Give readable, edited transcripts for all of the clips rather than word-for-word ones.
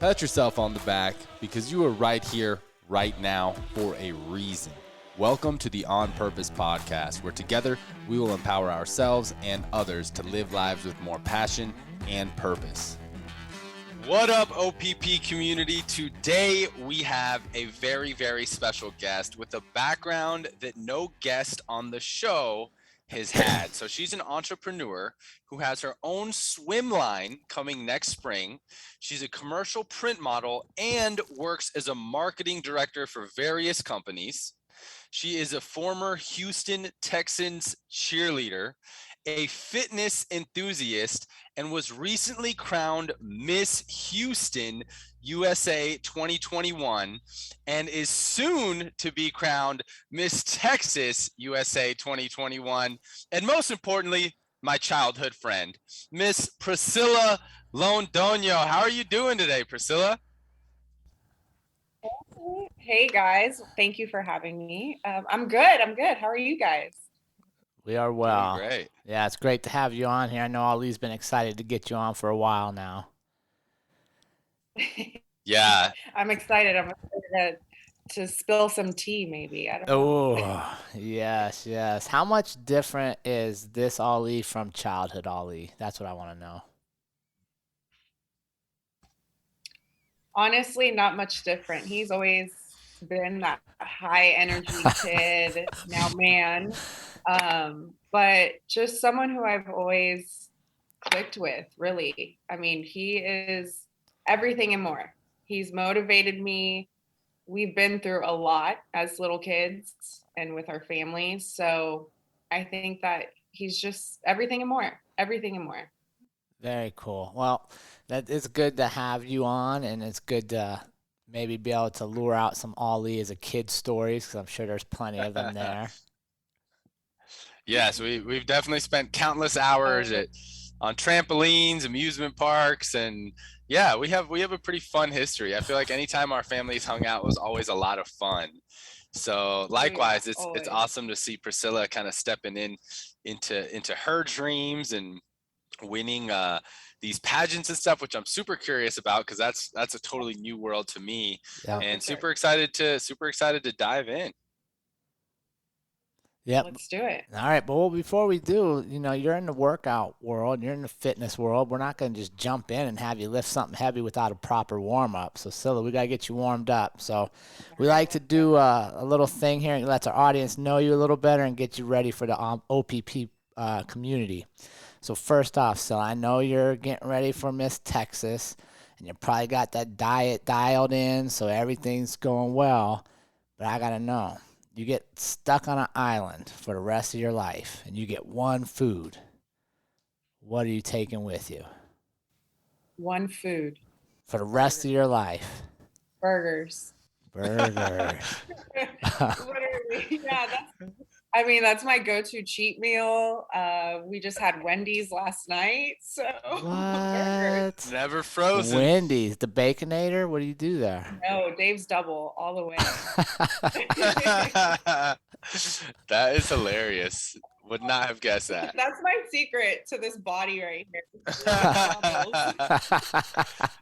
Pat yourself on the back because you are right here, right now, for a reason. Welcome to the On Purpose podcast, where together we will empower ourselves and others to live lives with more passion and purpose. What up, OPP community? Today we have a very, very special guest with a background that no guest on the show has had. So she's an entrepreneur who has her own swim line coming next spring. She's a commercial print model and works as a marketing director for various companies. She is a former Houston Texans cheerleader, a fitness enthusiast, and was recently crowned Miss Houston USA 2021 and is soon to be crowned Miss Texas USA 2021. And most importantly, my childhood friend, Miss Priscilla Londono. How are you doing today, Priscilla? Hey guys, thank you for having me. I'm good. How are you guys? We are well. Doing great. Yeah, it's great to have you on here. I know Ali's been excited to get you on for a while now. Yeah. I'm excited. I'm excited to spill some tea, maybe. I don't know. Oh, yes. How much different is this Ali from childhood Ali? That's what I want to know. Honestly, not much different. He's always been that high energy kid, now man. But just someone who I've always clicked with, really. I mean, he is everything and more. He's motivated me. We've been through a lot as little kids and with our families. So I think that he's just everything and more, everything and more. Very cool. Well, that it's good to have you on, and it's good to maybe be able to lure out some Ali as a kid stories, because I'm sure there's plenty of them there. Yes, we've definitely spent countless hours on trampolines, amusement parks, and yeah, we have a pretty fun history. I feel like anytime our families hung out was always a lot of fun. So likewise, it's awesome to see Priscilla kind of stepping into her dreams and winning these pageants and stuff, which I'm super curious about because that's a totally new world to me. Yeah. And super excited to dive in. Yep. Let's do it. All right, but well, before we do, you're in the workout world, you're in the fitness world. We're not going to just jump in and have you lift something heavy without a proper warm-up. So, Scylla, we got to get you warmed up. So we like to do a little thing here and let our audience know you a little better and get you ready for the OPP community. So first off, Scylla, I know you're getting ready for Miss Texas, and you probably got that diet dialed in, so everything's going well. But I got to know. You get stuck on an island for the rest of your life, and you get one food. What are you taking with you? One food. For the rest of your life. Burgers. Burgers. Literally. Yeah, that's my go-to cheat meal. We just had Wendy's last night, so What? Never frozen. Wendy's, the Baconator? What do you do there? No, Dave's Double all the way. That is hilarious. Would not have guessed that. That's my secret to this body right here.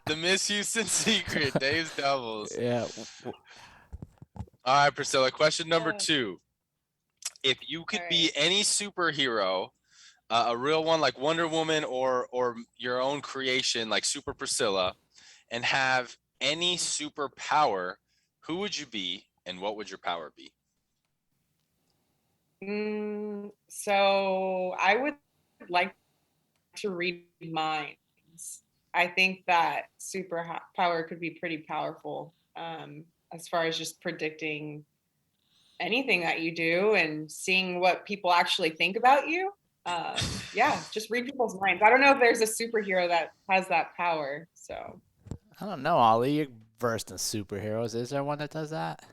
The Miss Houston secret, Dave's Doubles. Yeah. All right, Priscilla, question number 2. If you could be any superhero, a real one like Wonder Woman or your own creation like Super Priscilla, and have any superpower, who would you be and what would your power be? So I would like to read minds. I think that superpower could be pretty powerful as far as just predicting anything that you do and seeing what people actually think about you. Just read people's minds. I don't know if there's a superhero that has that power. So I don't know, Ali. You're versed in superheroes. Is there one that does that?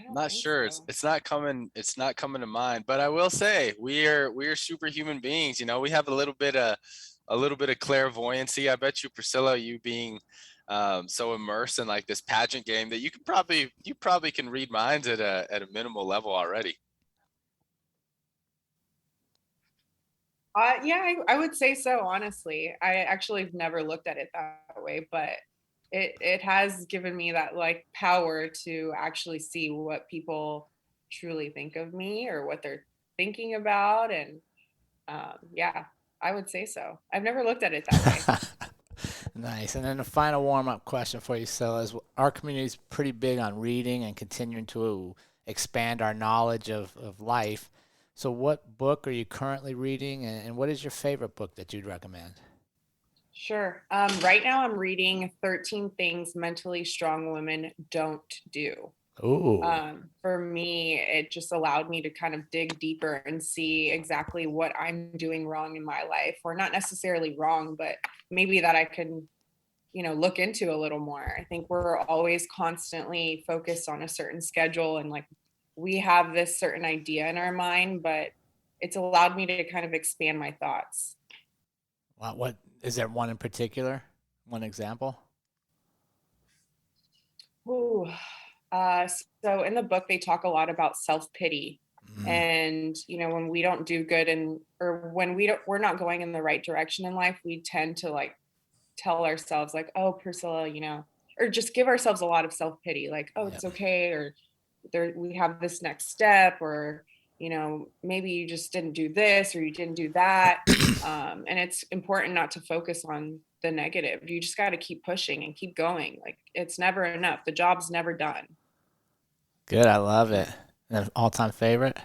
I'm not sure. So. It's not coming to mind. But I will say we are superhuman beings. We have a little bit of clairvoyancy. I bet you, Priscilla, you being so immersed in like this pageant game that you probably can read minds at a minimal level already. Yeah, I would say so, honestly. I actually have never looked at it that way, but it has given me that like power to actually see what people truly think of me or what they're thinking about. And yeah, I would say so. I've never looked at it that way. Nice. And then the final warm-up question for you, Scylla, is our community is pretty big on reading and continuing to expand our knowledge of life. So what book are you currently reading, and what is your favorite book that you'd recommend? Sure. Right now I'm reading 13 Things Mentally Strong Women Don't Do. Ooh. For me, it just allowed me to kind of dig deeper and see exactly what I'm doing wrong in my life, or not necessarily wrong, but maybe that I can, look into a little more. I think we're always constantly focused on a certain schedule and like we have this certain idea in our mind, but it's allowed me to kind of expand my thoughts. What is there one in particular? One example? Ooh. Uh, so in the book, they talk a lot about self-pity. Mm, And, when we don't do good or when we're not going in the right direction in life, we tend to like tell ourselves like, oh, Priscilla, or just give ourselves a lot of self-pity, like, oh, yeah. it's okay. Or we have this next step, or, maybe you just didn't do this or you didn't do that. And it's important not to focus on the negative. You just got to keep pushing and keep going. Like it's never enough. The job's never done. Good. I love it. And all-time favorite?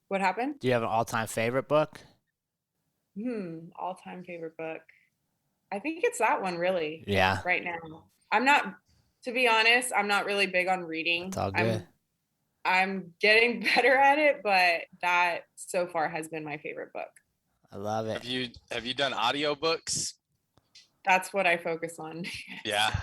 What happened? Do you have an all-time favorite book? All-time favorite book. I think it's that one really Yeah, right now. I'm not, to be honest, I'm not really big on it's reading. all good. I'm getting better at it, but that so far has been my favorite book. I love it. Have you done audiobooks? That's what I focus on. Yeah.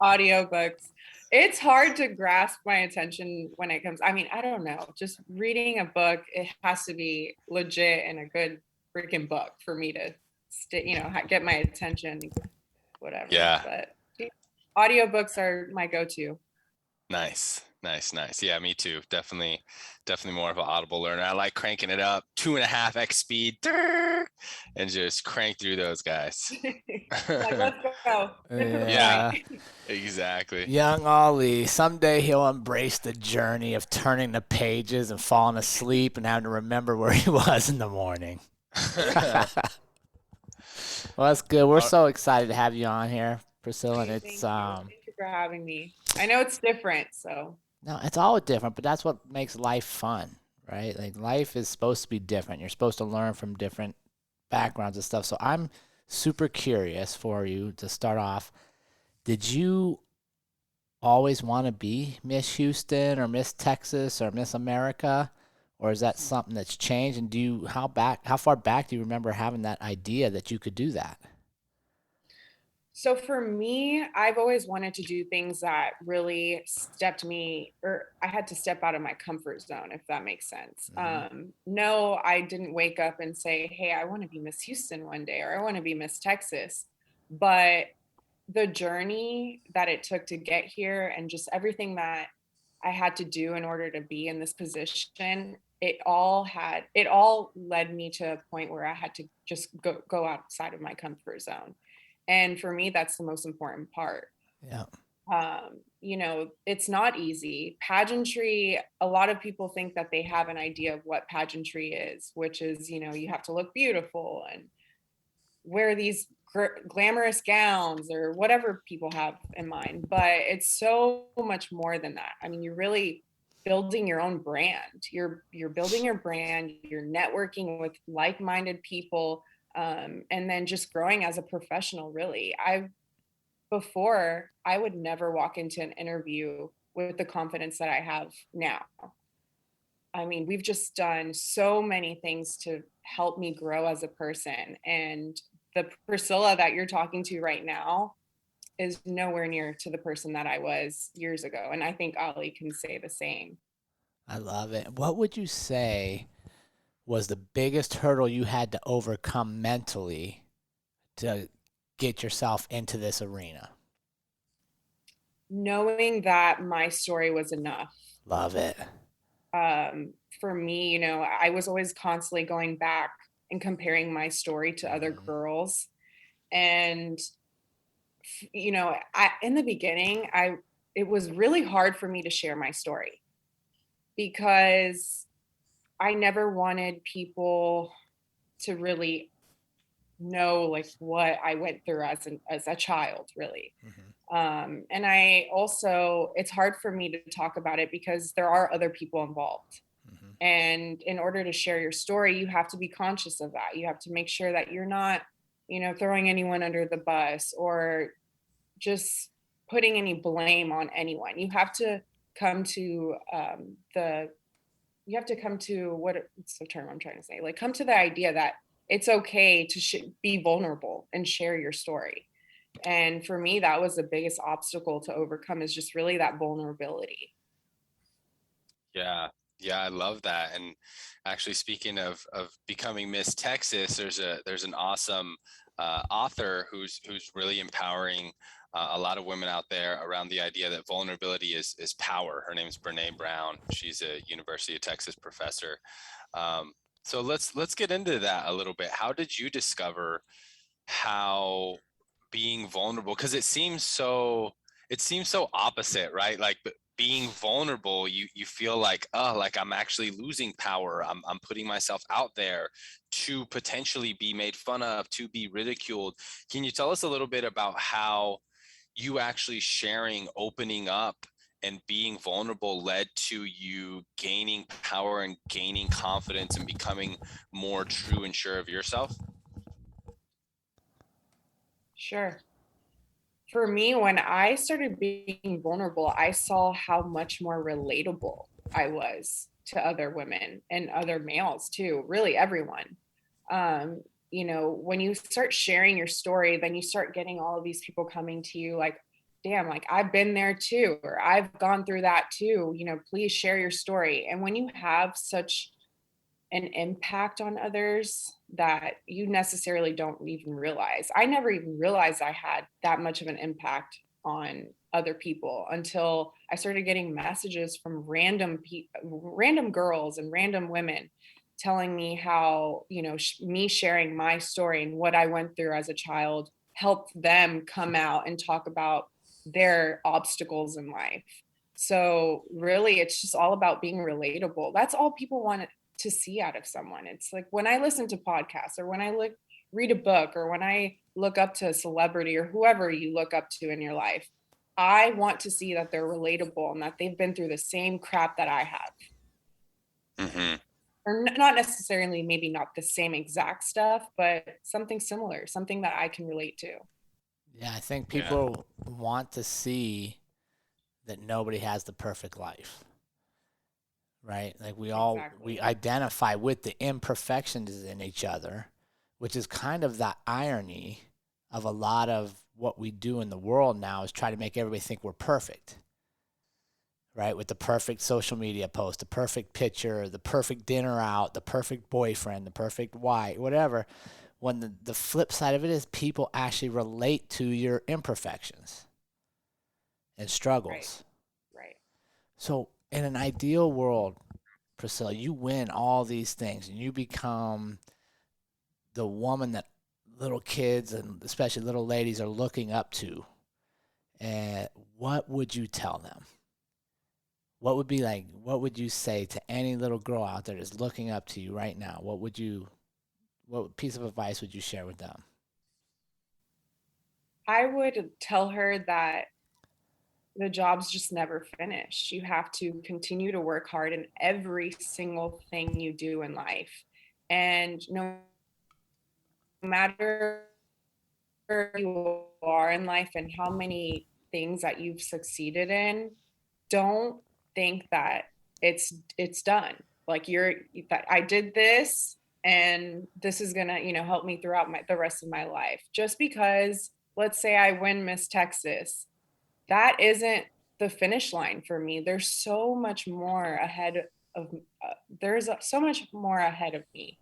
Audiobooks. It's hard to grasp my attention when it comes. I mean, I don't know. Just reading a book, it has to be legit and a good freaking book for me to get my attention, whatever. Yeah. But audiobooks are my go-to. Nice. Yeah, me too. Definitely more of an audible learner. I like cranking it up 2.5x speed and just crank through those guys. Like, let's go. Get to the Yeah. point. Exactly. Young Ollie, someday he'll embrace the journey of turning the pages and falling asleep and having to remember where he was in the morning. Well, that's good. We're so excited to have you on here, Priscilla. And Thank it's you. Thank you for having me. I know it's different, so no, it's all different, but that's what makes life fun, right? Like life is supposed to be different. You're supposed to learn from different backgrounds and stuff. So I'm super curious for you to start off. Did you always want to be Miss Houston or Miss Texas or Miss America? Or is that something that's changed? And how far back do you remember having that idea that you could do that? So for me, I've always wanted to do things that really I had to step out of my comfort zone, if that makes sense. Mm-hmm. No, I didn't wake up and say, hey, I want to be Miss Houston one day, or I want to be Miss Texas. But the journey that it took to get here and just everything that I had to do in order to be in this position, it all led me to a point where I had to just go outside of my comfort zone. And for me, that's the most important part. Yeah. It's not easy. Pageantry, a lot of people think that they have an idea of what pageantry is, which is, you have to look beautiful and wear these glamorous gowns or whatever people have in mind. But it's so much more than that. I mean, you're really building your own brand. You're building your brand, you're networking with like-minded people, and then just growing as a professional. Really, before I would never walk into an interview with the confidence that I have now. I mean, we've just done so many things to help me grow as a person, and the Priscilla that you're talking to right now is nowhere near to the person that I was years ago, and I think Ollie can say the same. I love it. What would you say was the biggest hurdle you had to overcome mentally to get yourself into this arena? Knowing that my story was enough. Love it. For me, you know, I was always constantly going back and comparing my story to other girls. And, you know, in the beginning, it was really hard for me to share my story because I never wanted people to really know like what I went through as a child, really. And I also, it's hard for me to talk about it because there are other people involved. And in order to share your story, you have to be conscious of that. You have to make sure that you're not, you know, throwing anyone under the bus or just putting any blame on anyone. You have to come to you have to come to what's the term I'm trying to say? Like, come to the idea that it's okay to be vulnerable and share your story. And for me, that was the biggest obstacle to overcome, is just really that vulnerability. Yeah. Yeah, I love that. And actually, speaking of becoming Miss Texas, there's an awesome author who's really empowering a lot of women out there around the idea that vulnerability is power. Her name's Brene Brown. She's a University of Texas professor. So let's get into that a little bit. How did you discover how being vulnerable, because it seems so opposite, right? Like being vulnerable, you feel like, oh, like I'm actually losing power. I'm putting myself out there to potentially be made fun of, to be ridiculed. Can you tell us a little bit about how you actually sharing, opening up, and being vulnerable led to you gaining power and gaining confidence and becoming more true and sure of yourself? Sure. For me, when I started being vulnerable, I saw how much more relatable I was to other women and other males too, really everyone. Um, you know, when you start sharing your story, then you start getting all of these people coming to you like, damn, like I've been there too, or I've gone through that too, you know, please share your story. And when you have such an impact on others that you necessarily don't even realize. I never even realized I had that much of an impact on other people until I started getting messages from random girls and random women telling me how, you know, me sharing my story and what I went through as a child helped them come out and talk about their obstacles in life. So really, it's just all about being relatable. That's all people want to see out of someone. It's like when I listen to podcasts or when I read a book or when I look up to a celebrity or whoever you look up to in your life, I want to see that they're relatable and that they've been through the same crap that I have. Mm-hmm. Or not necessarily, maybe not the same exact stuff, but something similar, something that I can relate to. Yeah, I think Yeah. people want to see that nobody has the perfect life, right? Like we Exactly. identify with the imperfections in each other, which is kind of the irony of a lot of what we do in the world now is try to make everybody think we're perfect, right? With the perfect social media post, the perfect picture, the perfect dinner out, the perfect boyfriend, the perfect wife, whatever. When the flip side of it is people actually relate to your imperfections and Right. struggles. Right. So in an ideal world, Priscilla, you win all these things and you become the woman that little kids and especially little ladies are looking up to. And what would you tell them? What would you say to any little girl out there that's looking up to you right now? What piece of advice would you share with them? I would tell her that the job's just never finished. You have to continue to work hard in every single thing you do in life. And no matter where you are in life and how many things that you've succeeded in, don't think that it's done. Like that I did this and this is gonna, you know, help me throughout the rest of my life. Just because let's say I win Miss Texas, that isn't the finish line for me. There's so much more ahead of so much more ahead of me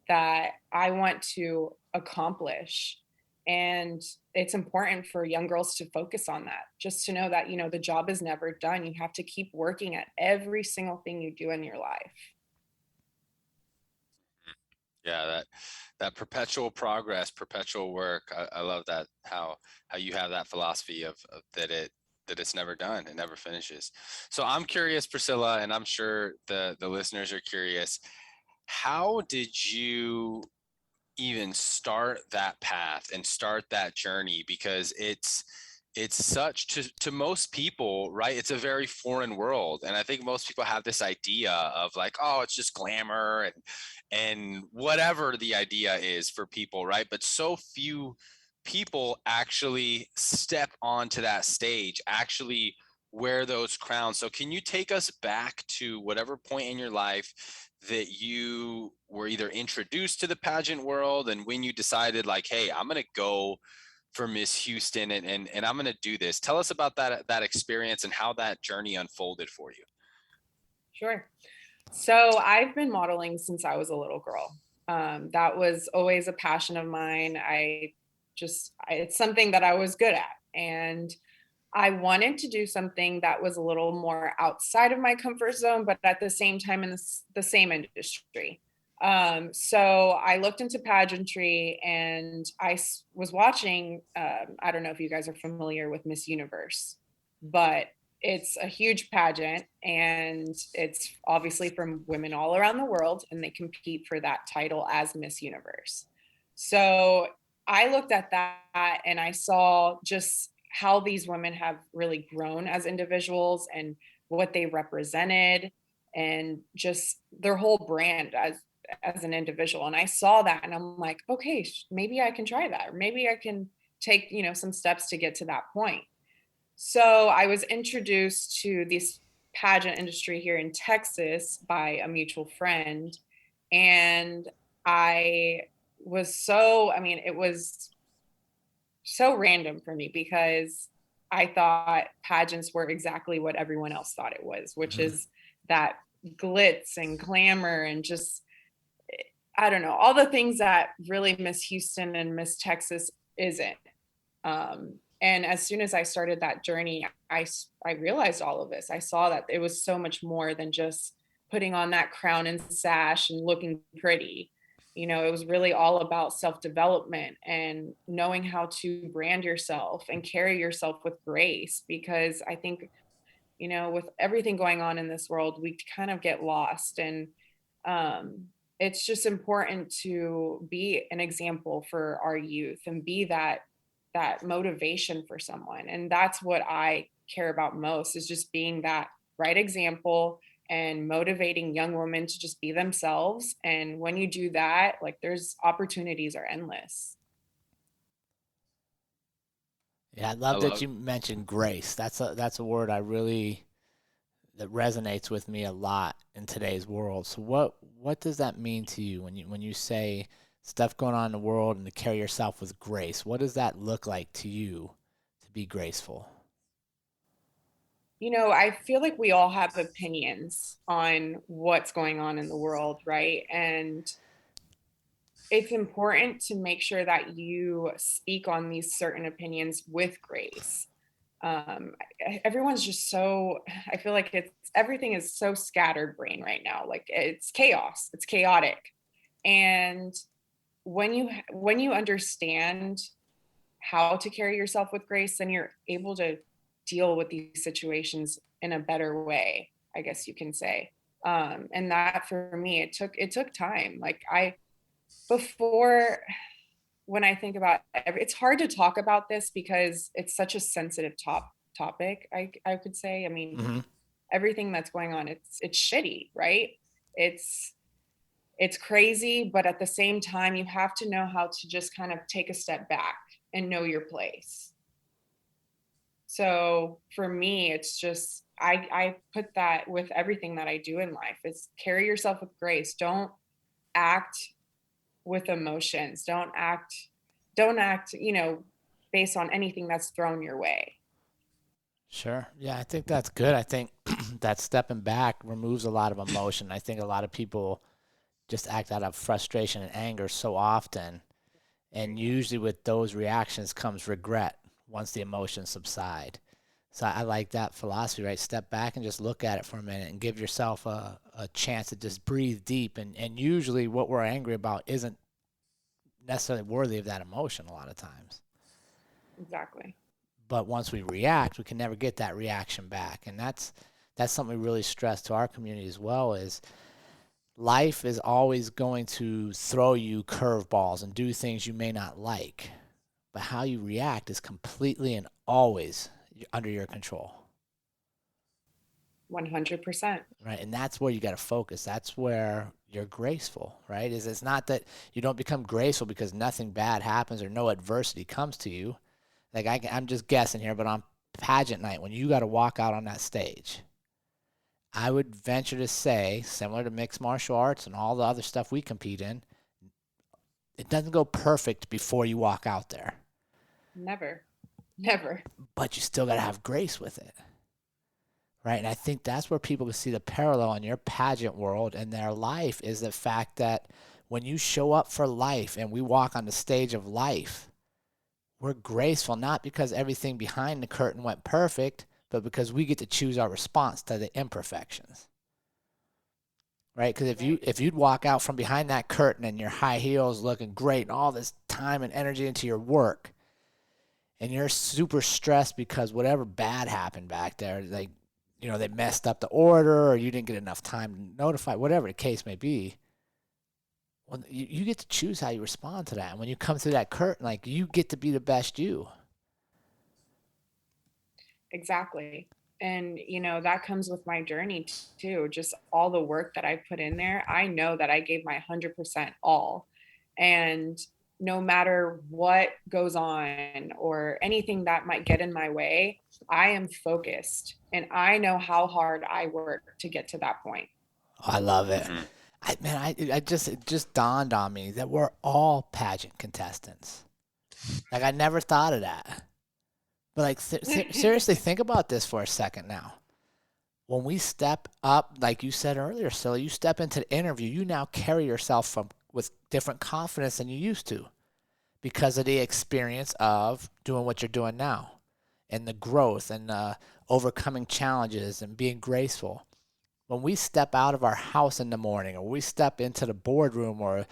that I want to accomplish. And it's important for young girls to focus on that, just to know that, the job is never done. You have to keep working at every single thing you do in your life. Yeah, that perpetual progress, perpetual work. I love that, how you have that philosophy of that it's never done, it never finishes. So I'm curious, Priscilla, and I'm sure the listeners are curious. How did you even start that path and start that journey? Because it's such, to most people, right, it's a very foreign world, and I think most people have this idea of like, oh, it's just glamour and whatever the idea is for people, right? But so few people actually step onto that stage, actually wear those crowns. So can you take us back to whatever point in your life that you were either introduced to the pageant world, and when you decided like, hey, I'm going to go for Miss Houston, and I'm going to do this? Tell us about that experience and how that journey unfolded for you. Sure. So I've been modeling since I was a little girl. That was always a passion of mine. It's something that I was good at. And I wanted to do something that was a little more outside of my comfort zone, but at the same time in the same industry. So I looked into pageantry, and was watching, I don't know if you guys are familiar with Miss Universe, but it's a huge pageant, and it's obviously from women all around the world, and they compete for that title as Miss Universe. So I looked at that, and I saw just how these women have really grown as individuals and what they represented, and just their whole brand as an individual. And I saw that, and I'm like, okay, maybe I can try that, or maybe I can take, some steps to get to that point. So I was introduced to this pageant industry here in Texas by a mutual friend. And it was so random for me, because I thought pageants were exactly what everyone else thought it was, which is that glitz and glamour and just, I don't know, all the things that really Miss Houston and Miss Texas isn't. And as soon as I started that journey, I realized all of this. I saw that it was so much more than just putting on that crown and sash and looking pretty. It was really all about self-development and knowing how to brand yourself and carry yourself with grace. Because I think, with everything going on in this world, we kind of get lost. And it's just important to be an example for our youth and be that motivation for someone. And that's what I care about most, is just being that right example and motivating young women to just be themselves. And when you do that, like, there's opportunities are endless. Yeah, I love that you mentioned grace. That's a word that resonates with me a lot in today's world. So what does that mean to you when you say stuff going on in the world and to carry yourself with grace? What does that look like to you to be graceful? I feel like we all have opinions on what's going on in the world, right? And it's important to make sure that you speak on these certain opinions with grace. Everyone's just so, I feel like everything is so scattered brain right now. Like, it's chaos, it's chaotic. And when you understand how to carry yourself with grace, then you're able to deal with these situations in a better way, I guess you can say. And that, for me, it took time. Like, when I think about it's hard to talk about this because it's such a sensitive topic. I could say, I mean, everything that's going on, it's shitty, right? It's crazy, but at the same time, you have to know how to just kind of take a step back and know your place. So for me, it's just, I put that with everything that I do in life. Is carry yourself with grace. Don't act with emotions. Don't act, based on anything that's thrown your way. Sure. Yeah, I think that's good. I think that stepping back removes a lot of emotion. I think a lot of people just act out of frustration and anger so often. And usually with those reactions comes regret once the emotions subside. So I like that philosophy, right? Step back and just look at it for a minute and give yourself a chance to just breathe deep. And usually what we're angry about isn't necessarily worthy of that emotion a lot of times. Exactly. But once we react, we can never get that reaction back. And that's something we really stress to our community as well, is life is always going to throw you curveballs and do things you may not like. But how you react is completely and always under your control. 100%. Right. And that's where you got to focus. That's where you're graceful, right? It's not that you don't become graceful because nothing bad happens or no adversity comes to you. Like I'm just guessing here, but on pageant night, when you got to walk out on that stage, I would venture to say, similar to mixed martial arts and all the other stuff we compete in, it doesn't go perfect before you walk out there. Never. But you still got to have grace with it. Right. And I think that's where people can see the parallel in your pageant world and their life, is the fact that when you show up for life and we walk on the stage of life, we're graceful, not because everything behind the curtain went perfect, but because we get to choose our response to the imperfections. Right? Because if you'd walk out from behind that curtain and your high heels looking great and all this time and energy into your work, and you're super stressed because whatever bad happened back there, like, you know, they messed up the order or you didn't get enough time to notify, whatever the case may be, well, you get to choose how you respond to that. And when you come through that curtain, like, you get to be the best you. Exactly. And, that comes with my journey too. Just all the work that I put in there. I know that I gave my 100% all. And no matter what goes on or anything that might get in my way, I am focused and I know how hard I work to get to that point. I love it. Mm-hmm. It just dawned on me that we're all pageant contestants. Like, I never thought of that. But like, seriously, think about this for a second now. When we step up, like you said earlier, Scylla, you step into the interview, you now carry yourself with different confidence than you used to, because of the experience of doing what you're doing now and the growth and overcoming challenges and being graceful. When we step out of our house in the morning, or we step into the boardroom, or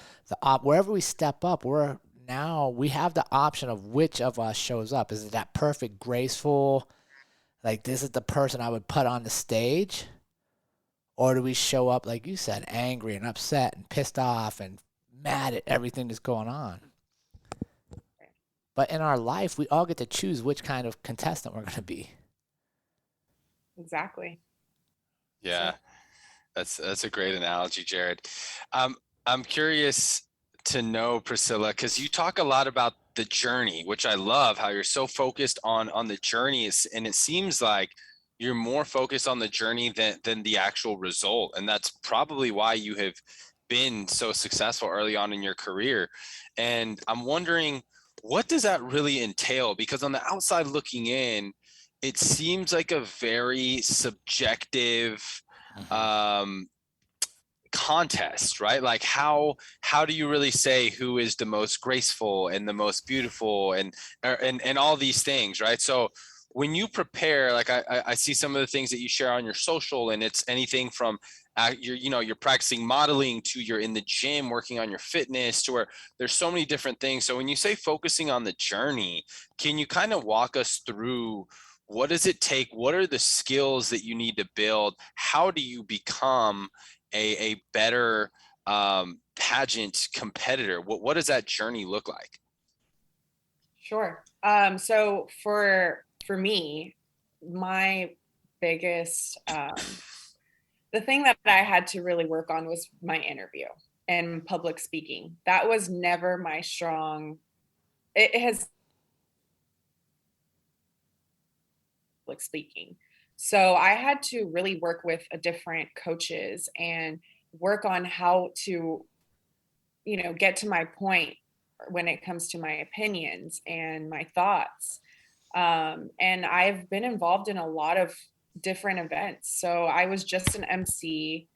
wherever we step up, we have the option of which of us shows up. Is it that perfect, graceful, like, this is the person I would put on the stage? Or do we show up, like you said, angry and upset and pissed off and mad at everything that's going on? But in our life, we all get to choose which kind of contestant we're going to be. Exactly. Yeah, that's a great analogy, Jerrod. I'm curious to know, Priscilla, because you talk a lot about the journey, which I love, how you're so focused on the journey, and it seems like you're more focused on the journey than the actual result. And that's probably why you have been so successful early on in your career. And I'm wondering, what does that really entail? Because on the outside looking in, it seems like a very subjective contest, right? Like, how do you really say who is the most graceful and the most beautiful and all these things, right? So when you prepare, like, I see some of the things that you share on your social, and it's anything from you're practicing modeling, to you're in the gym working on your fitness, to where there's so many different things. So when you say focusing on the journey, can you kind of walk us through, what does it take? What are the skills that you need to build? How do you become a better pageant competitor? What does that journey look like? Sure. So for me, my biggest the thing that I had to really work on was my interview and public speaking. That was never my strong. It has public speaking. So I had to really work with different coaches and work on how to, get to my point when it comes to my opinions and my thoughts. And I've been involved in a lot of different events. So I was just an MC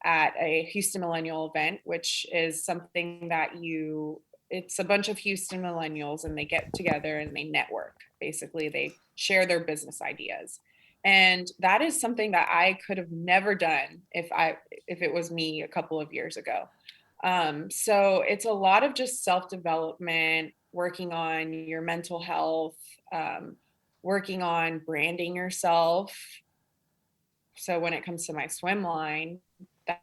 at a Houston Millennial event, which is something that it's a bunch of Houston millennials, and they get together and they network. Basically, they share their business ideas. And that is something that I could have never done if it was me a couple of years ago. So it's a lot of just self-development, working on your mental health, working on branding yourself. So when it comes to my swim line,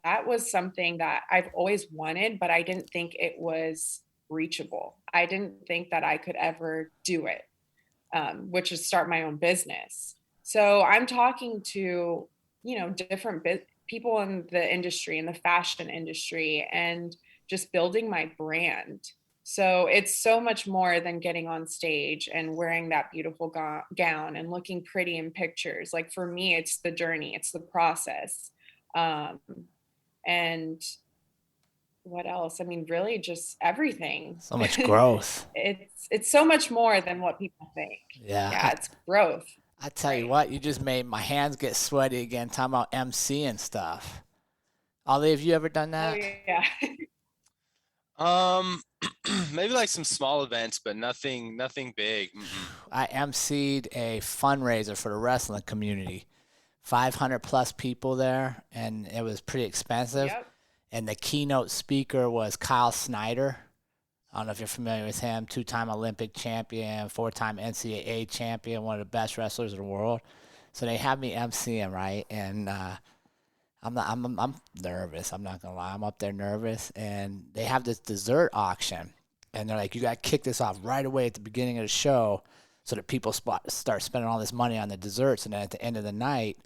that was something that I've always wanted, but I didn't think it was reachable. I didn't think that I could ever do it, which is start my own business. So I'm talking to, different people in the industry, in the fashion industry, and just building my brand. So it's so much more than getting on stage and wearing that beautiful gown and looking pretty in pictures. Like for me, it's the journey, it's the process. And what else? I mean, really just everything. So much growth. It's so much more than what people think. Yeah. It's growth. I tell you what, you just made my hands get sweaty again talking about MC and stuff. Ollie, have you ever done that? Oh yeah. Maybe like some small events, but nothing big. I emceed a fundraiser for the wrestling community. 500 plus people there, and it was pretty expensive. Yep. And the keynote speaker was Kyle Snyder. I don't know if you're familiar with him. 2-time Olympic champion, 4-time NCAA champion, one of the best wrestlers in the world. So they have me emceeing, right? And I'm nervous. I'm not gonna lie. I'm up there nervous, and they have this dessert auction, and they're like, "You got to kick this off right away at the beginning of the show, so that people start spending all this money on the desserts, and then at the end of the night,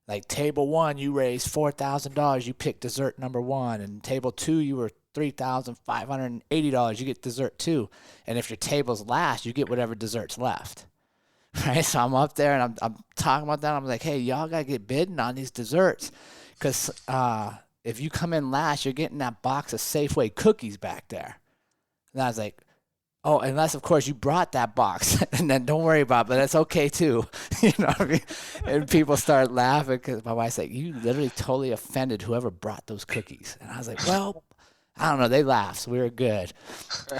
like table 1, you raised $4,000, you pick dessert number 1, and table 2, you were $3,580, you get dessert 2, and if your table's last, you get whatever dessert's left." Right? So I'm up there, and I'm talking about that. I'm like, "Hey, y'all gotta get bidding on these desserts. Because if you come in last, you're getting that box of Safeway cookies back there." And I was like, "Oh, unless, of course, you brought that box." And then don't worry about it, but that's okay, too. You know what I mean? And people started laughing because my wife's like, "You literally totally offended whoever brought those cookies." And I was like, "Well, I don't know." They laughed, so we were good.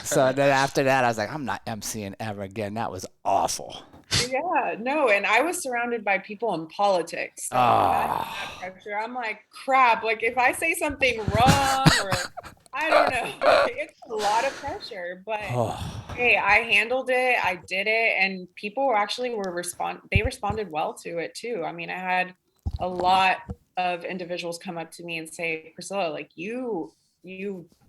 So then after that, I was like, "I'm not emceeing ever again." That was awful. Yeah, no, and I was surrounded by people in politics. So that pressure, I'm like, crap. Like if I say something wrong, or I don't know, it's a lot of pressure. But hey, I handled it. I did it, and people they responded well to it too. I mean, I had a lot of individuals come up to me and say, "Priscilla, like you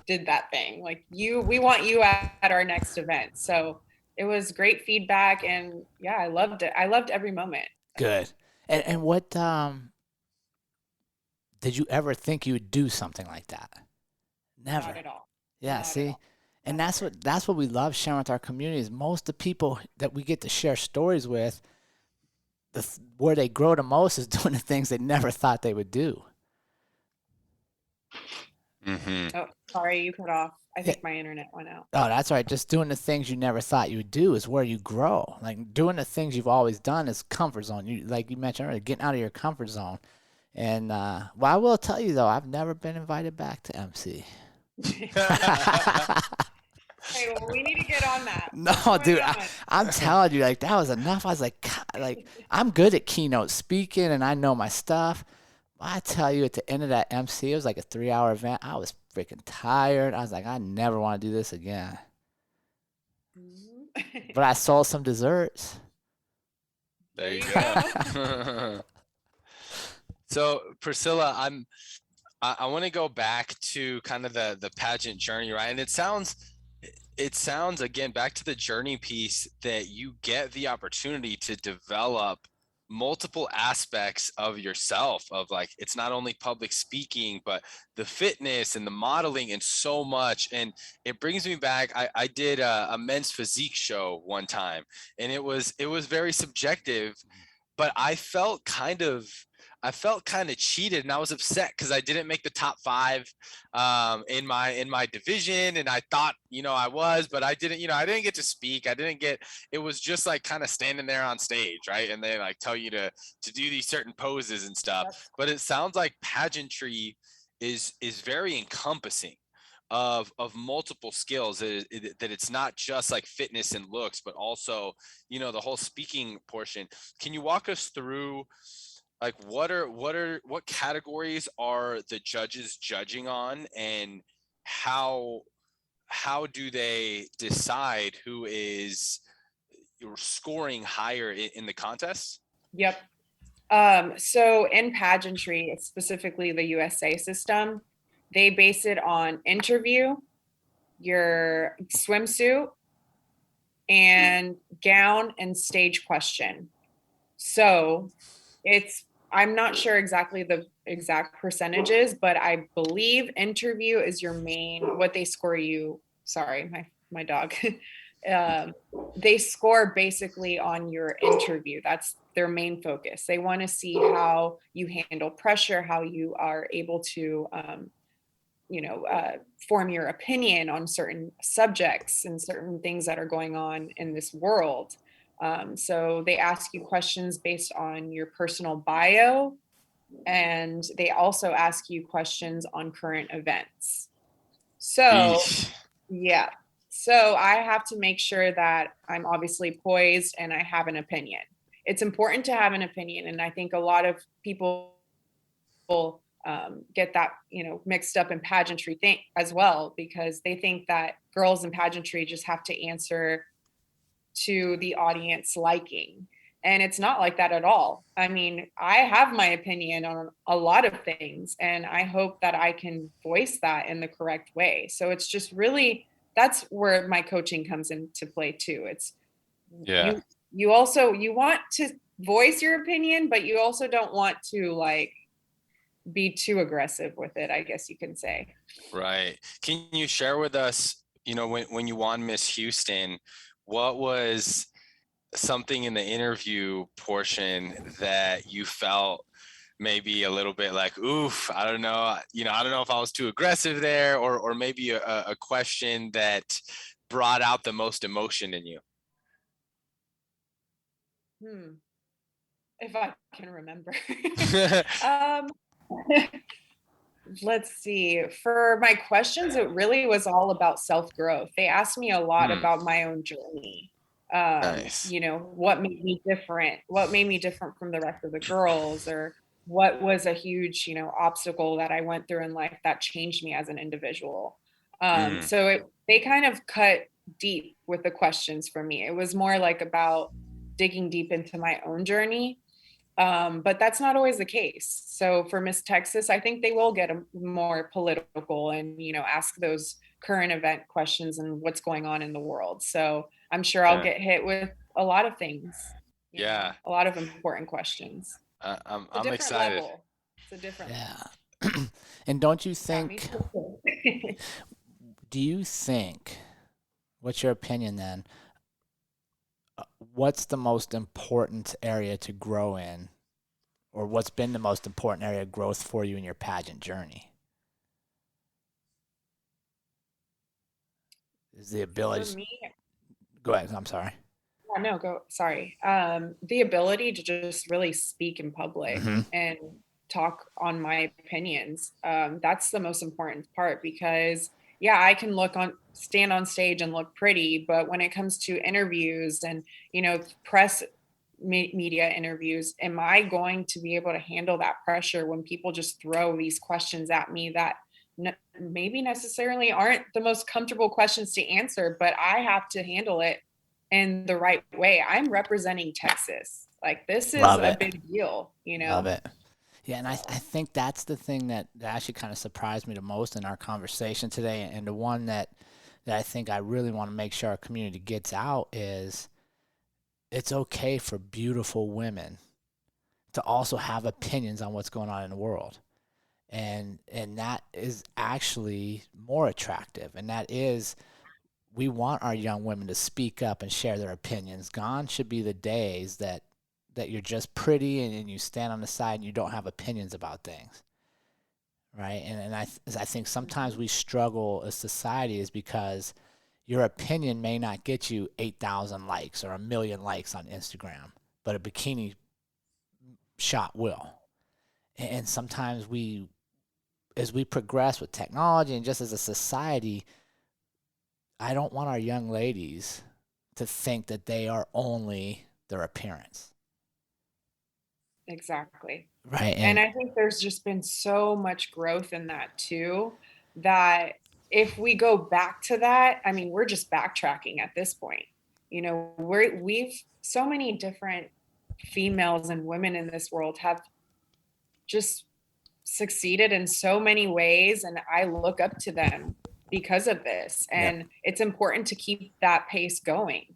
did that thing. Like we want you at our next event." So it was great feedback, and yeah, I loved it. I loved every moment. Good. And what did you ever think you would do something like that? Never. Not at all. Yeah, Not see? at all. And that's what we love sharing with our community is most of the people that we get to share stories with, where they grow the most is doing the things they never thought they would do. Mm-hmm. Oh, sorry, you cut off. I think my internet went out. Oh, that's right. Just doing the things you never thought you would do is where you grow. Like doing the things you've always done is comfort zone. You, like you mentioned earlier, getting out of your comfort zone. And well, I will tell you though, I've never been invited back to MC. Hey, well, we need to get on that. No, dude, I'm telling you, like that was enough. I was like, God, like I'm good at keynote speaking and I know my stuff. I tell you, at the end of that MC, it was like a 3-hour event. I was freaking tired. I was like, I never want to do this again. But I sold some desserts. There you go. So Priscilla, I want to go back to kind of the pageant journey, right? And it sounds again, back to the journey piece, that you get the opportunity to develop multiple aspects of yourself, of like, it's not only public speaking, but the fitness and the modeling and so much. And it brings me back. I did a men's physique show one time, and it was very subjective, but I felt kind of cheated, and I was upset because I didn't make the top 5 in my division, and I thought, I was, but I didn't, I didn't get to speak. It was just like kind of standing there on stage, right? And they like tell you to do these certain poses and stuff. But it sounds like pageantry is very encompassing. of multiple skills, that it's not just like fitness and looks, but also, the whole speaking portion. Can you walk us through, like, what categories are the judges judging on, and how do they decide who is scoring higher in the contest? Yep. So in pageantry, specifically the USA system, they base it on interview, your swimsuit, and gown and stage question. So I'm not sure exactly the exact percentages, but I believe interview is your main, what they score you. Sorry, my dog. um, they score basically on your interview. That's their main focus. They want to see how you handle pressure, how you are able to, form your opinion on certain subjects and certain things that are going on in this world. So they ask you questions based on your personal bio, and they also ask you questions on current events. So, Eesh. yeah. So I have to make sure that I'm obviously poised and I have an opinion. It's important to have an opinion. And I think a lot of people get that, mixed up in pageantry thing as well, because they think that girls in pageantry just have to answer to the audience liking. And it's not like that at all. I mean, I have my opinion on a lot of things, and I hope that I can voice that in the correct way. So it's just really, that's where my coaching comes into play too. It's Yeah. you want to voice your opinion, but you also don't want to like be too aggressive with it, I guess you can say. Right. Can you share with us, when you won Miss Houston, what was something in the interview portion that you felt maybe a little bit like, oof, I don't know, I don't know if I was too aggressive there, or maybe a question that brought out the most emotion in you? If I can remember. um, let's see. For my questions, it really was all about self-growth. They asked me a lot Hmm, about my own journey. nice. What made me different? What made me different from the rest of the girls? Or what was a huge, obstacle that I went through in life that changed me as an individual? Mm, They kind of cut deep with the questions for me. It was more like about digging deep into my own journey, but that's not always the case. So for Miss Texas, I think they will get more political and, ask those current event questions and what's going on in the world. So I'm sure I'll yeah. get hit with a lot of things, Yeah. a lot of important questions. It's a I'm different excited. level. It's a different level. Yeah. And don't you Yeah, me think, too. do you think, what's your opinion then? What's the most important area to grow in, or what's been the most important area of growth for you in your pageant journey? Is the For ability, me, go ahead, I'm sorry. yeah, no, go. Sorry. The ability to just really speak in public Mm-hmm. and talk on my opinions. That's the most important part because, yeah, I can stand on stage and look pretty, but when it comes to interviews and, press media interviews, am I going to be able to handle that pressure when people just throw these questions at me that maybe necessarily aren't the most comfortable questions to answer, but I have to handle it in the right way? I'm representing Texas. Like this is Love a it. big deal, Love it. Yeah, and I So think that's the thing that actually kind of surprised me the most in our conversation today, and the one that I think I really want to make sure our community gets out is it's okay for beautiful women to also have opinions on what's going on in the world. And that is actually more attractive. And that is, we want our young women to speak up and share their opinions. Gone should be the days that you're just pretty and you stand on the side and you don't have opinions about things. Right? I think sometimes we struggle as society is because your opinion may not get you 8,000 likes or a million likes on Instagram, but a bikini shot will. And sometimes we we progress with technology and just as a society, I don't want our young ladies to think that they are only their appearance. Exactly. Right. And And I think there's just been so much growth in that too, that if we go back to that, I mean, we're just backtracking at this point. You know, we've so many different females and women in this world have just succeeded in so many ways, and I look up to them because of this. yep. And it's important to keep that pace going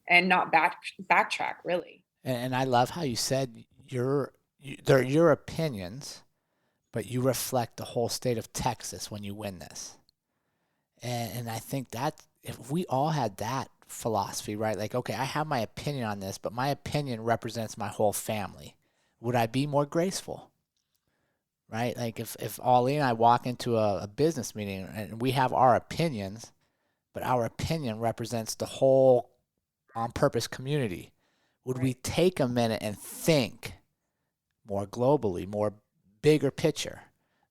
and not backtrack really. And I love how you said they're your opinions, but you reflect the whole state of Texas when you win this. And I think that if we all had that philosophy, right? Like, okay, I have my opinion on this, but my opinion represents my whole family. Would I be more graceful? Right? Like if Ollie and I walk into a business meeting and we have our opinions, but our opinion represents the whole on purpose community, would we Right. take a minute and think more globally, more bigger picture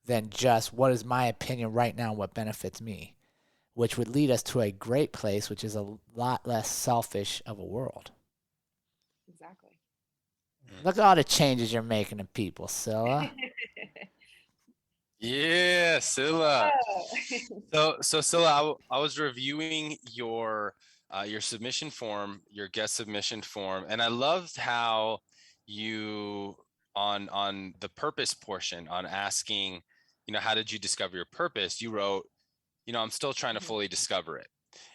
than just what is my opinion right now, what benefits me, which would lead us to a great place, which is a lot less selfish of a world. Exactly. Look at all the changes you're making to people, Scylla. Yeah, Scylla. Oh. So Scylla, I was reviewing your submission form, your guest submission form, and I loved how you on the purpose portion, on asking, how did you discover your purpose? You wrote, I'm still trying to Mhm. fully discover it.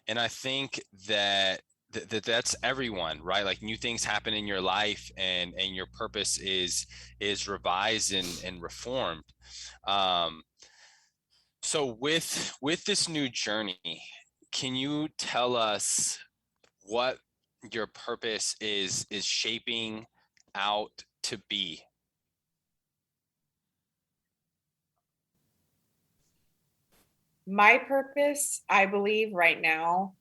And I think that's everyone, right? Like new things happen in your life, and your purpose is revised and reformed. Um, so with this new journey, can you tell us what your purpose is shaping out to be? My purpose, I believe, right now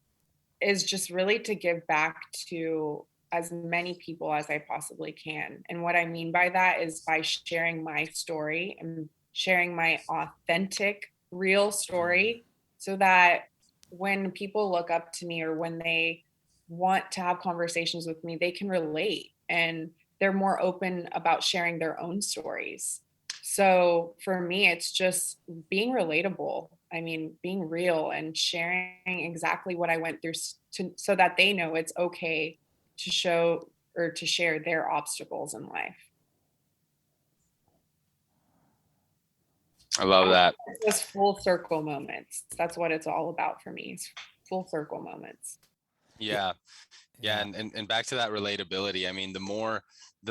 is just really to give back to as many people as I possibly can. And what I mean by that is by sharing my story and sharing my authentic, real story so that when people look up to me or when they want to have conversations with me, they can relate and they're more open about sharing their own stories. So for me, it's just being relatable. I mean, being real and sharing exactly what I went through so that they know it's okay to show or to share their obstacles in life. I love that. It's just full circle moments. That's what it's all about for me. It's full circle moments. Yeah. Yeah, Yeah. and back to that relatability. I mean, the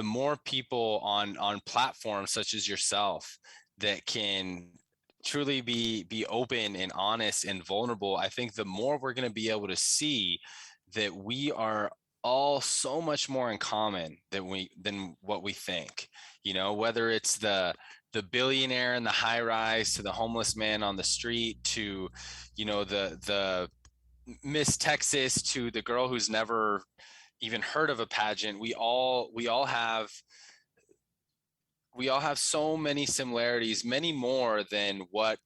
more people on platforms such as yourself that can truly be open and honest and vulnerable, I think the more we're going to be able to see that we are all so much more in common than what we think. Whether it's the billionaire in the high rise to the homeless man on the street to the Miss Texas to the girl who's never even heard of a pageant. We all have so many similarities, many more than what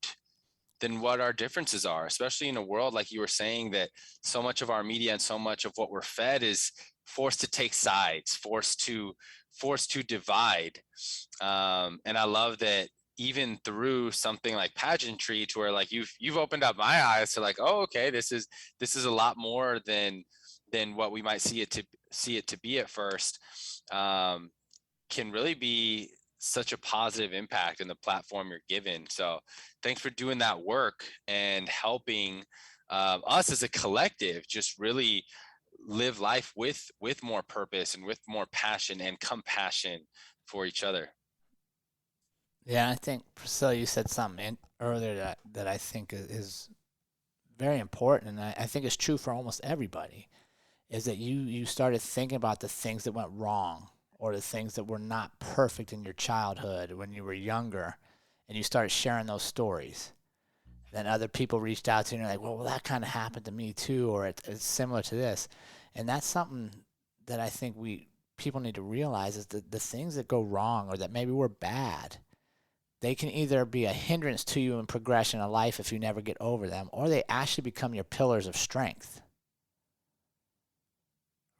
our differences are, especially in a world like you were saying, that so much of our media and so much of what we're fed is forced to take sides, forced to divide. And I love that even through something like pageantry, to where like you've opened up my eyes to like, oh, okay, this is a lot more than what we might see it to be at first. Can really be such a positive impact in the platform you're given. So thanks for doing that work and helping us as a collective just really live life with more purpose and with more passion and compassion for each other. Yeah, I think Priscilla, you said something earlier that I think is very important, and I think it's true for almost everybody. Is that you started thinking about the things that went wrong or the things that were not perfect in your childhood when you were younger, and you started sharing those stories. Then other people reached out to you and you're like, well, that kind of happened to me too, or it's similar to this, and that's something that I think we people need to realize is that the things that go wrong or that maybe were bad they can either be a hindrance to you in progression of life if you never get over them, or they actually become your pillars of strength.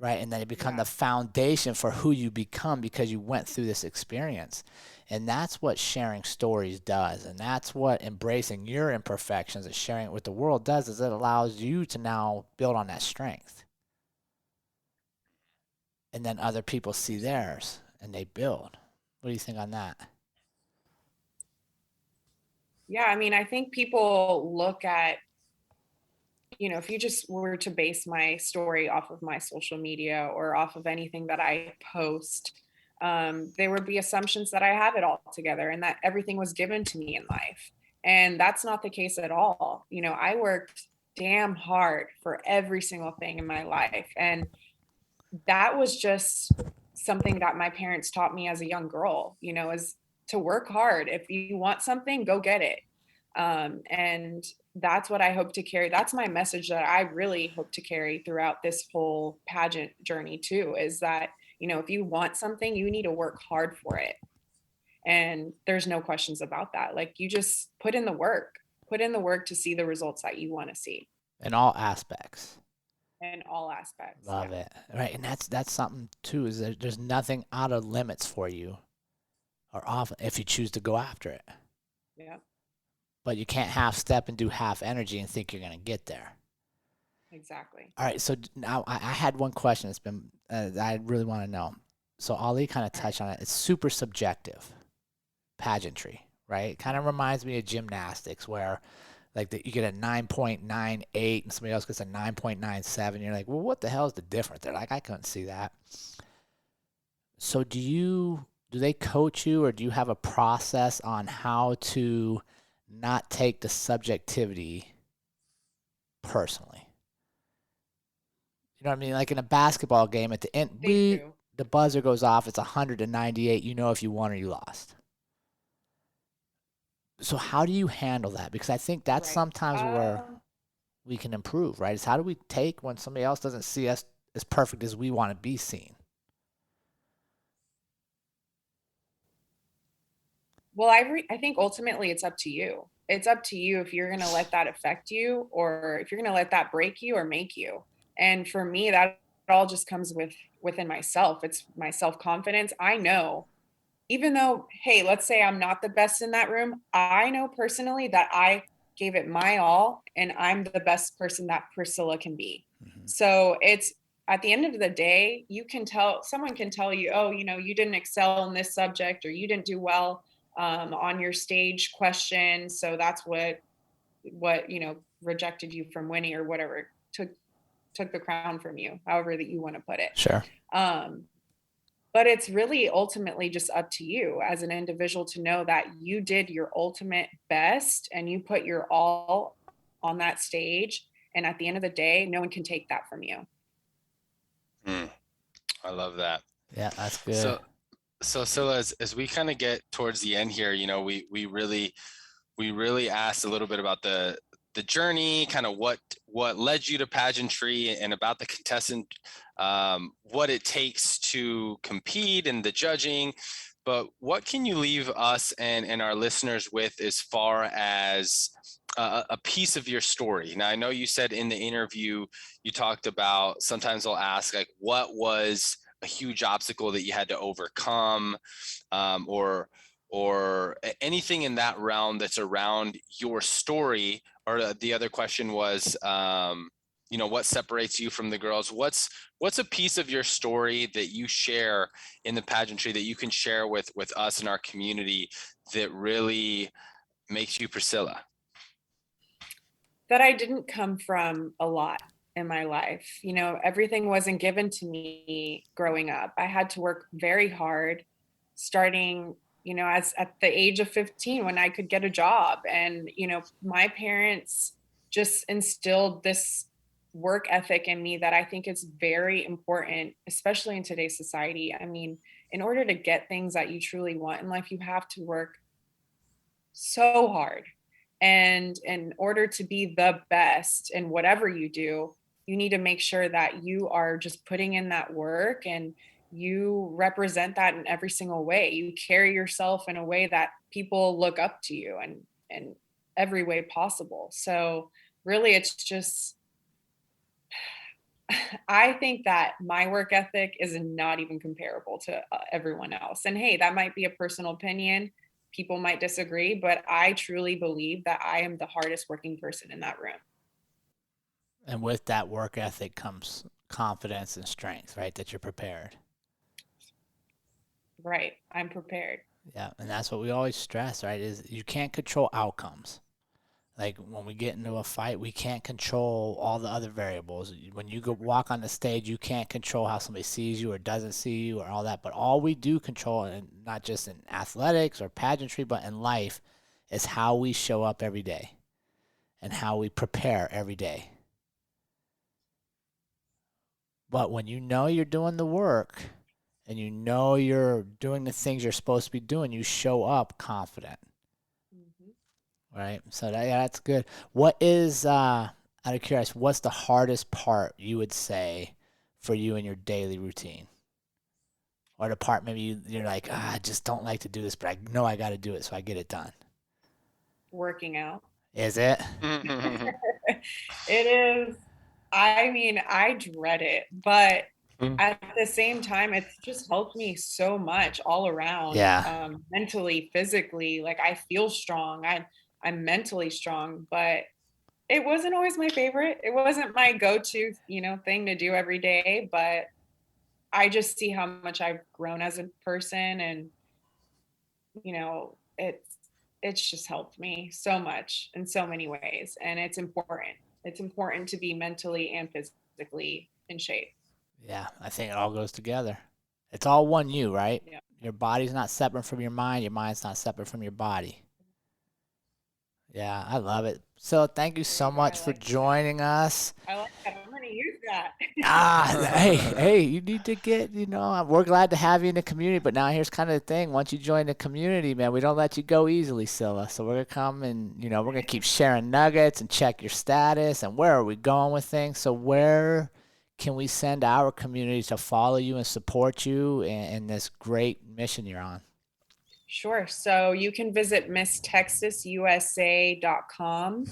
Right? And then they become the foundation for who you become because you went through this experience. And that's what sharing stories does. And that's what embracing your imperfections and sharing it with the world does, is it allows you to now build on that strength. And then other people see theirs and they build. What do you think on that? Yeah, I mean, I think people look at, if you just were to base my story off of my social media or off of anything that I post, there would be assumptions that I have it all together and that everything was given to me in life. And that's not the case at all. I worked damn hard for every single thing in my life. And that was just something that my parents taught me as a young girl, is to work hard. If you want something, go get it. And that's what I hope to carry. That's my message that I really hope to carry throughout this whole pageant journey too, is that, if you want something, you need to work hard for it. And there's no questions about that. Like, you just put in the work to see the results that you want to see. In all aspects. In all aspects. Love it. Right. And that's something too, is that there's nothing out of limits for you or off if you choose to go after it. Yeah. But you can't half step and do half energy and think you're going to get there. Exactly. All right. So now I had one question that's been, I really want to know. So Ali kind of touched on it. It's super subjective pageantry, right? It kind of reminds me of gymnastics where like you get a 9.98 and somebody else gets a 9.97. You're like, well, what the hell is the difference? They're like, I couldn't see that. So do they coach you, or do you have a process on how to not take the subjectivity personally? You know what I mean? Like in a basketball game, at the end, the buzzer goes off. It's 100-98. You know if you won or you lost. So how do you handle that? Because I think that's sometimes where we can improve, right? Is how do we take when somebody else doesn't see us as perfect as we want to be seen? Well, I think ultimately it's up to you. It's up to you if you're going to let that affect you, or if you're going to let that break you or make you. And for me, that all just comes within myself. It's my self-confidence. I know, even though, hey, let's say I'm not the best in that room, I know personally that I gave it my all and I'm the best person that Priscilla can be. Mm-hmm. So it's, at the end of the day, someone can tell you, oh, you didn't excel in this subject, or you didn't do well on your stage question. So that's what rejected you from winning, or whatever, took the crown from you, however that you want to put it. Sure. But it's really ultimately just up to you as an individual to know that you did your ultimate best and you put your all on that stage. And at the end of the day, no one can take that from you. I love that. Yeah, that's good. So Scylla, as we kind of get towards the end here, we really asked a little bit about the journey, kind of what led you to pageantry, and about the contestant, what it takes to compete and the judging. But what can you leave us and our listeners with as far as a piece of your story? Now, I know you said in the interview, you talked about sometimes they'll ask, like, what was a huge obstacle that you had to overcome, or anything in that realm that's around your story. Or the other question was, what separates you from the girls? What's a piece of your story that you share in the pageantry that you can share with us and our community that really makes you Priscilla? That I didn't come from a lot in my life. Everything wasn't given to me growing up. I had to work very hard, starting, as at the age of 15 when I could get a job. And, my parents just instilled this work ethic in me that I think is very important, especially in today's society. I mean, in order to get things that you truly want in life, you have to work so hard. And in order to be the best in whatever you do, you need to make sure that you are just putting in that work and you represent that in every single way. You carry yourself in a way that people look up to you in every way possible. So really, it's just, I think that my work ethic is not even comparable to everyone else. And hey, that might be a personal opinion. People might disagree, but I truly believe that I am the hardest working person in that room. And with that work ethic comes confidence and strength, right? That you're prepared. Right. I'm prepared. Yeah. And that's what we always stress, right? Is you can't control outcomes. Like when we get into a fight, we can't control all the other variables. When you go walk on the stage, you can't control how somebody sees you or doesn't see you or all that. But all we do control, and not just in athletics or pageantry, but in life, is how we show up every day and how we prepare every day. But when you know you're doing the work and you know you're doing the things you're supposed to be doing, you show up confident. Right. So that's good. What is, out of curiosity, what's the hardest part you would say for you in your daily routine? Or the part maybe you're like, I just don't like to do this, but I know I got to do it, so I get it done. Working out. Is it? It is. I mean, I dread it, but at the same time, it's just helped me so much all around. Yeah. Mentally, physically, like I feel strong. I'm mentally strong, but it wasn't always my favorite. It wasn't my go-to, thing to do every day, but I just see how much I've grown as a person, and it's just helped me so much in so many ways, and it's important. It's important to be mentally and physically in shape. Yeah, I think it all goes together. It's all one you, right? Yeah. Your body's not separate from your mind. Your mind's not separate from your body. Yeah, I love it. So thank you so much for joining us. I like that. I'm going to use that. Hey, you need to get, we're glad to have you in the community, but now here's kind of the thing. Once you join the community, man, we don't let you go easily, Scylla. So we're going to come and, we're going to keep sharing nuggets and check your status and where are we going with things. So where can we send our community to follow you and support you in this great mission you're on? Sure. So you can visit misstexasusa.com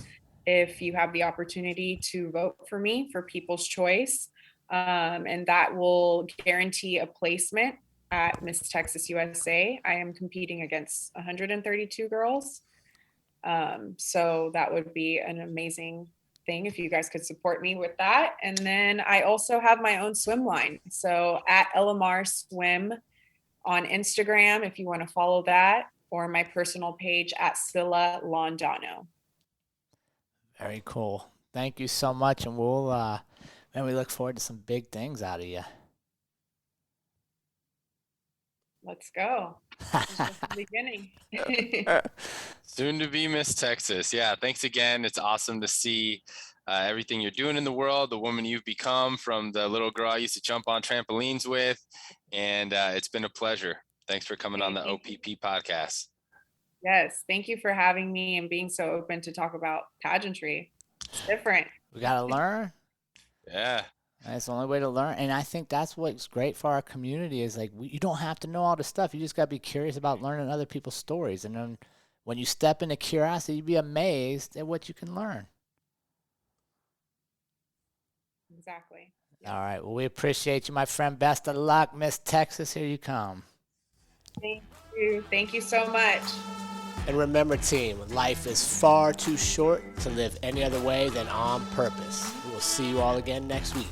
if you have the opportunity to vote for me for People's Choice. And that will guarantee a placement at Miss Texas USA. I am competing against 132 girls. So that would be an amazing thing if you guys could support me with that. And then I also have my own swim line. So at LMR Swim on Instagram, if you want to follow that, or my personal page at Priscilla Londono. Very cool. Thank you so much, and we look forward to some big things out of you. Let's go. This is just the beginning. Soon to be Miss Texas. Yeah, thanks again. It's awesome to see everything you're doing in the world, the woman you've become from the little girl I used to jump on trampolines with. And it's been a pleasure. Thanks for coming on the OPP podcast. Yes, thank you for having me and being so open to talk about pageantry. It's different. We got to learn. Yeah. That's the only way to learn. And I think that's what's great for our community is like, you don't have to know all the stuff. You just got to be curious about learning other people's stories. And then when you step into curiosity, you'd be amazed at what you can learn. Exactly. All right. Well, we appreciate you, my friend. Best of luck, Miss Texas. Here you come. Thank you. Thank you so much. And remember, team, life is far too short to live any other way than on purpose. We will see you all again next week.